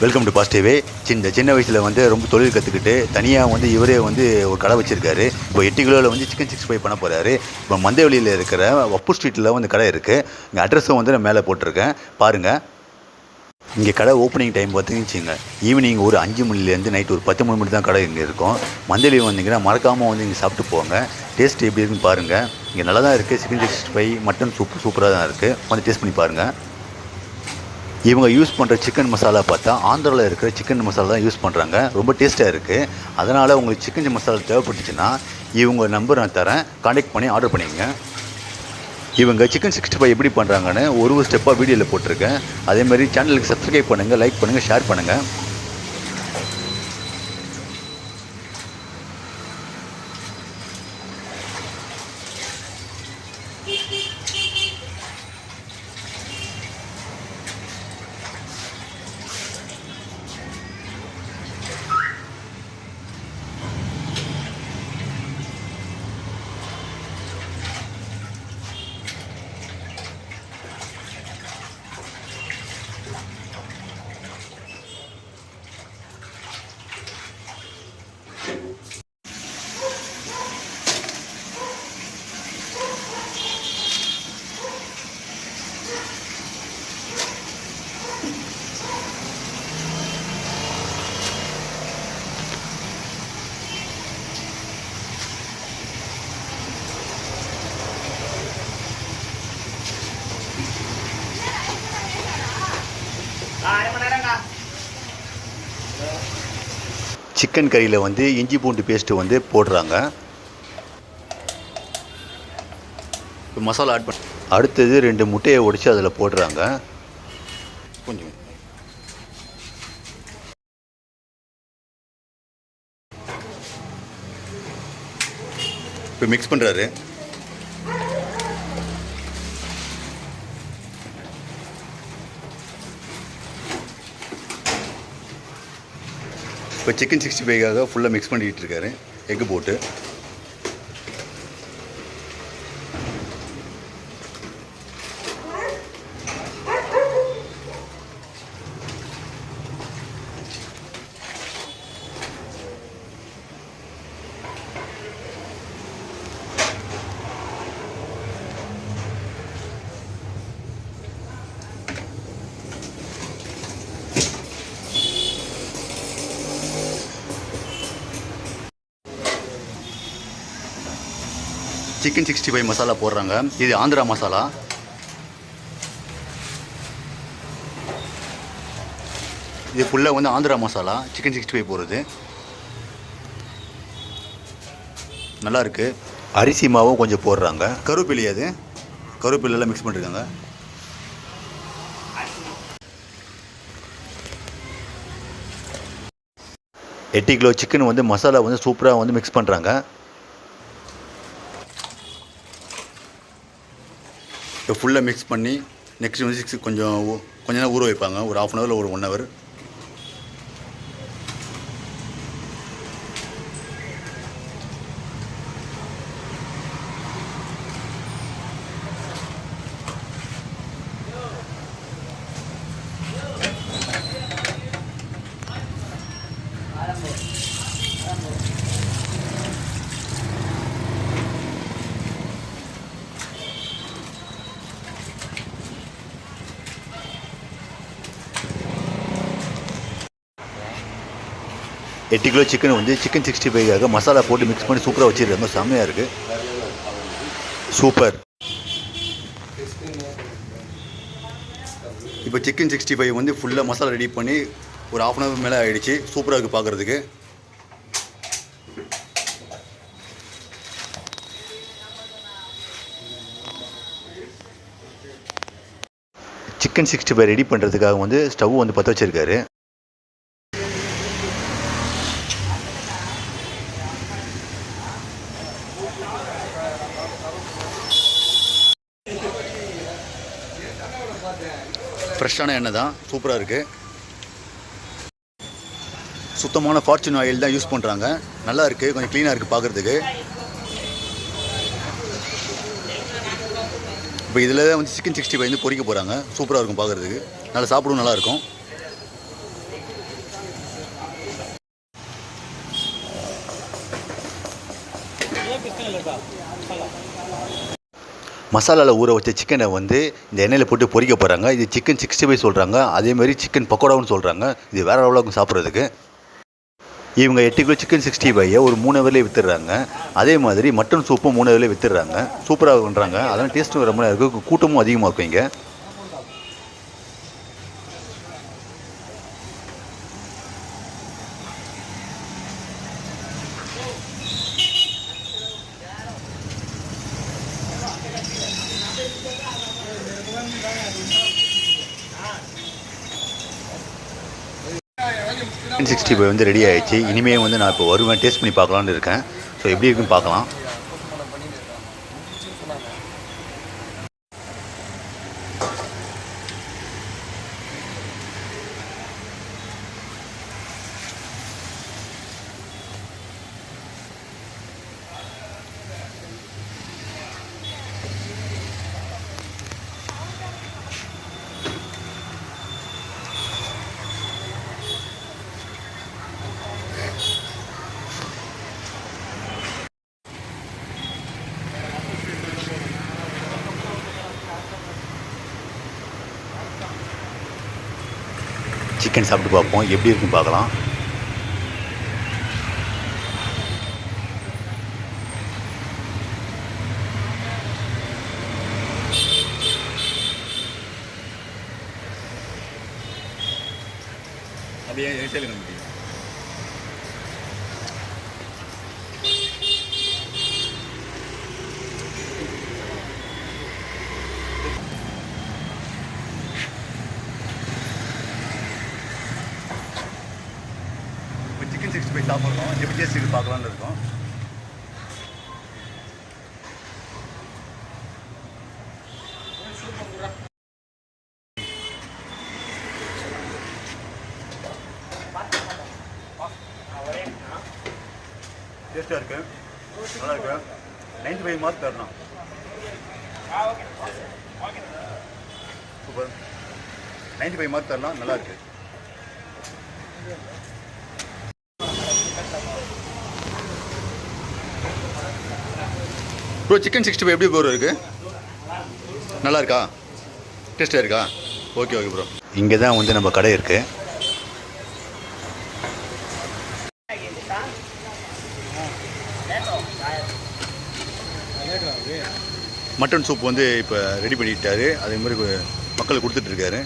Welcome to பாசிட்டிவே. சின்ன வயசில் வந்து ரொம்ப தொழில் கற்றுக்கிட்டு தனியாக வந்து இவரே வந்து ஒரு கடை வச்சுருக்காரு. இப்போ 8 கிலோவில் வந்து சிக்கன் 65 பண்ண போகிறாரு. இப்போ மந்தவெளியில் இருக்கிற வப்பூர் ஸ்ட்ரீட்டில் வந்து கடை இருக்குது. இங்கே அட்ரஸும் வந்து நான் மேலே போட்டிருக்கேன், பாருங்கள். இங்கே கடை ஓப்பனிங் டைம் பார்த்துக்கிச்சிங்க ஈவினிங் ஒரு 5 மணிலேருந்து நைட் ஒரு 10 மணி தான் கடை இங்கே இருக்கும். மந்தவெளி வந்தீங்கன்னா மறக்காமல் வந்து இங்கே சாப்பிட்டு போங்க. டேஸ்ட் எப்படி இருக்குன்னு பாருங்கள். இங்கே நல்லா தான் இருக்குது. சிக்கன் 65 மட்டன் சூப்பராக தான் இருக்குது. வந்து டேஸ்ட் பண்ணி பாருங்கள். இவங்க யூஸ் பண்ணுற சிக்கன் மசாலா பார்த்தா ஆந்திராவில் இருக்கிற சிக்கன் மசாலா தான் யூஸ் பண்ணுறாங்க. ரொம்ப டேஸ்ட்டாக இருக்குது. அதனால் உங்களுக்கு சிக்கன் மசாலா தேவைப்பட்டுச்சுன்னா இவங்க நம்பர் நான் தரேன், கான்டாக்ட் பண்ணி ஆர்டர் பண்ணிங்க. இவங்க சிக்கன் 65 எப்படி பண்ணுறாங்கன்னு ஒரு ஸ்டெப்பாக வீடியோவில் போட்டிருக்கேன். அதேமாதிரி சேனலுக்கு சப்ஸ்கிரைப் பண்ணுங்கள், லைக் பண்ணுங்கள், ஷேர் பண்ணுங்கள். சிக்கன் கறியில் வந்து இஞ்சி பூண்டு பேஸ்ட்டு வந்து போடுறாங்க. இப்போ மசாலா ஆட் பண்ண அடுத்தது 2 முட்டையை உடைச்சி அதில் போடுறாங்க. கொஞ்சம் இப்போ மிக்ஸ் பண்ணுறாரு. இப்போ சிக்கன் 65க்காக ஃபுல்லாக மிக்ஸ் பண்ணிக்கிட்டு இருக்காரு, எக்கு போட்டு. சிக்கன் 65 மசாலா போடுறாங்க. இது ஆந்திரா மசாலா. இது ஃபுல்லாக வந்து ஆந்திரா மசாலா சிக்கன் 65 போடுறது. நல்லாயிருக்கு. அரிசி மாவும் கொஞ்சம் போடுறாங்க. கருவேப்பிலை, அது கருவேப்பிலெல்லாம் மிக்ஸ் பண்ணிருக்காங்க. எட்டு கிலோ சிக்கன் வந்து மசாலா வந்து சூப்பராக வந்து மிக்ஸ் பண்ணுறாங்க. இப்போ ஃபுல்லாக மிக்ஸ் பண்ணி நெக்ஸ்ட் வந்து கொஞ்சம் நேரம் ஊற வைப்பாங்க. ஒரு 1/2 அன் ஹவர், ஒரு 1 ஹவர். எட்டு கிலோ சிக்கன் வந்து சிக்கன் 65க்காக மசாலா போட்டு மிக்ஸ் பண்ணி சூப்பராக வச்சுருக்காங்க. செம்மையாக இருக்குது. சூப்பர். இப்போ சிக்கன் 65 வந்து ஃபுல்லாக மசாலா ரெடி பண்ணி ஒரு 1/2 அன் ஹவர் மேலே ஆகிடுச்சு. சூப்பராக இருக்குது பார்க்குறதுக்கு. சிக்கன் 65 ரெடி பண்ணுறதுக்காக வந்து ஸ்டவ் வந்து பற்ற வச்சுருக்காரு. ஃப்ரெஷ்ஷான எண்ணெய் தான், சூப்பராக இருக்குது. சுத்தமான ஃபார்ச்சூன் ஆயில் தான் யூஸ் பண்ணுறாங்க. நல்லா இருக்குது, கொஞ்சம் க்ளீனாக இருக்குது பார்க்குறதுக்கு. இப்போ இதில் வந்து சிக்கன் 65 வந்து பொரிக்க போகிறாங்க. சூப்பராக இருக்கும் பார்க்குறதுக்கு. நல்லா சாப்பிடவும் நல்லாயிருக்கும். மசாலாவில் ஊற வச்ச சிக்கனை வந்து இந்த எண்ணெயில் போட்டு பொரிக்க போகிறாங்க. இது சிக்கன் 65 சொல்கிறாங்க. அதேமாதிரி சிக்கன் பக்கோடாவும் சொல்கிறாங்க. இது வேறு அளவுக்கு சாப்பிட்றதுக்கு. இவங்க 8 கிலோ சிக்கன் 65 ஒரு 3 ஹவர்லேயே விற்றுடுறாங்க. அதே மாதிரி மட்டன் சூப்பும் 3 ஹவர்லேயே விற்றுடுறாங்க. சூப்பராக பண்ணுறாங்க. அதெல்லாம் டேஸ்ட்டும் ரொம்ப இருக்குது. கூட்டமும் அதிகமாக இருக்கும் இங்கே. சிக்கன் 65 வந்து ரெடி ஆகிடுச்சு. இனிமேல் வந்து நான் இப்போ வருவேன், டேஸ்ட் பண்ணி பார்க்கலான்னு இருக்கேன். ஸோ எப்படி இருக்குன்னு பார்க்கலாம். சிக்கன் சாப்பிட்டு பார்ப்போம், எப்படி இருக்குன்னு பார்க்கலாம். அப்படியே சொல்லுங்க முடியும். சிக்கன் 65 சாப்பிட்றோம், எப்படி டேஸ்ட் இது பார்க்கலான்னு இருக்கோம். டேஸ்ட்டாக இருக்கு, நல்லா இருக்கு. 95 மார்க் தரணும். சூப்பர், 95 மார்க் தரலாம், நல்லா இருக்கு. ப்ரோ சிக்கன் 65 எப்படி ப்ரோ இருக்குது? நல்லா இருக்கா? டேஸ்ட்டாக இருக்கா? Okay okay bro. இங்கே தான் வந்து நம்ம கடை இருக்குது. மட்டன் சூப் வந்து இப்போ ரெடி பண்ணிட்டாரு. அதே மாதிரி மக்களுக்கு கொடுத்துட்ருக்காரு.